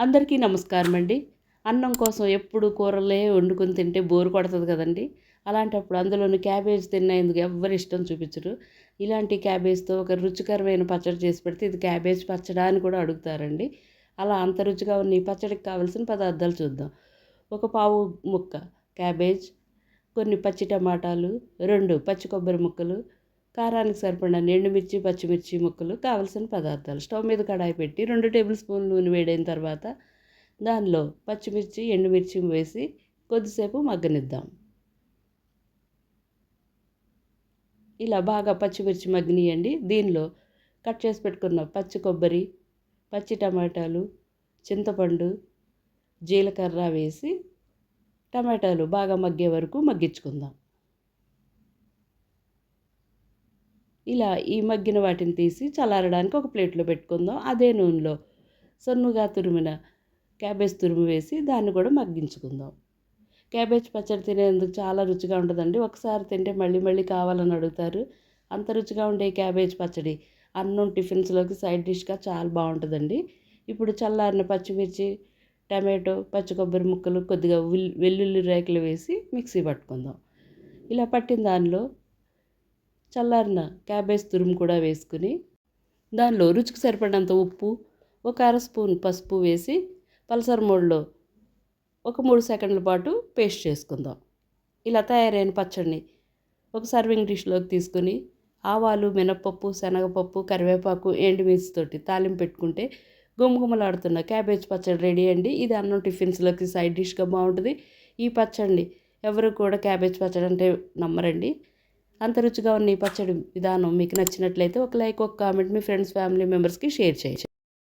అందరికీ నమస్కారం అండి. అన్నం కోసం ఎప్పుడు కూరలే వండుకొని తింటే బోర్ కొడుతుంది కదండి. అలాంటప్పుడు అందులోని క్యాబేజ్ తినేందుకు ఎవ్వరు ఇష్టం చూపించరు. ఇలాంటి క్యాబేజ్తో ఒక రుచికరమైన పచ్చడి చేసి పెడితే ఇది క్యాబేజ్ పచ్చడా అని కూడా అడుగుతారండి. అలా అంత రుచిగా ఉన్న ఈ పచ్చడికి కావాల్సిన పదార్థాలు చూద్దాం. ఒక పావు ముక్క క్యాబేజ్, కొన్ని పచ్చి టమాటాలు, 2 పచ్చి కొబ్బరి ముక్కలు, కారానికి సరిపడిన ఎండుమిర్చి, పచ్చిమిర్చి ముక్కలు. కావలసిన పదార్థాలు: స్టవ్ మీద కడాయి పెట్టి 2 టేబుల్ స్పూన్లు నూనె వేడైన తర్వాత దానిలో పచ్చిమిర్చి, ఎండుమిర్చి వేసి కొద్దిసేపు మగ్గనిద్దాం. ఇలా బాగా పచ్చిమిర్చి మగ్గనియండి. దీనిలో కట్ చేసి పెట్టుకున్న పచ్చి కొబ్బరి, పచ్చి టమాటాలు, చింతపండు, జీలకర్ర వేసి టమాటాలు బాగా మగ్గే వరకు మగ్గించుకుందాం. ఇలా ఈ మగ్గిన వాటిని తీసి చల్లారడానికి ఒక ప్లేట్లో పెట్టుకుందాం. అదే నూనెలో సన్నుగా తురిమిన క్యాబేజ్ తురుము వేసి దాన్ని కూడా మగ్గించుకుందాం. క్యాబేజ్ పచ్చడి తినేందుకు చాలా రుచిగా ఉంటుందండి. ఒకసారి తింటే మళ్ళీ మళ్ళీ కావాలని అడుగుతారు. అంత రుచిగా ఉండే క్యాబేజ్ పచ్చడి అన్నం టిఫిన్స్లోకి సైడ్ డిష్గా చాలా బాగుంటుందండి. ఇప్పుడు చల్లారిన పచ్చిమిర్చి, టమాటో, పచ్చి కొబ్బరి ముక్కలు, కొద్దిగా వెల్లుల్లి రేకులు వేసి మిక్సీ పట్టుకుందాం. ఇలా పట్టిన దానిలో చల్లారిన క్యాబేజ్ తురుము కూడా వేసుకుని దానిలో రుచికి సరిపడినంత ఉప్పు, ఒక అర స్పూన్ పసుపు వేసి పల్సర్ మోడ్లో ఒక 3 సెకండ్ల పాటు పేస్ట్ చేసుకుందాం. ఇలా తయారైన పచ్చడిని ఒక సర్వింగ్ డిష్లోకి తీసుకుని ఆవాలు, మినప్పప్పు, శనగపప్పు, కరివేపాకు, ఎండుమిర్చితోటి తాలింపు పెట్టుకుంటే గుమగుమలాడుతున్న క్యాబేజ్ పచ్చడి రెడీ అండి. ఇది అన్నం టిఫిన్స్లోకి సైడ్ డిష్గా బాగుంటుంది. ఈ పచ్చడిని ఎవరు కూడా క్యాబేజ్ పచ్చడి అంటే నమ్మరండి. అంత రుచిగా ఉన్న ఈ పచ్చడి విధానం మీకు నచ్చినట్లయితే ఒక లైక్, ఒక కామెంట్ మీ ఫ్రెండ్స్, ఫ్యామిలీ మెంబర్స్కి షేర్ చేయండి.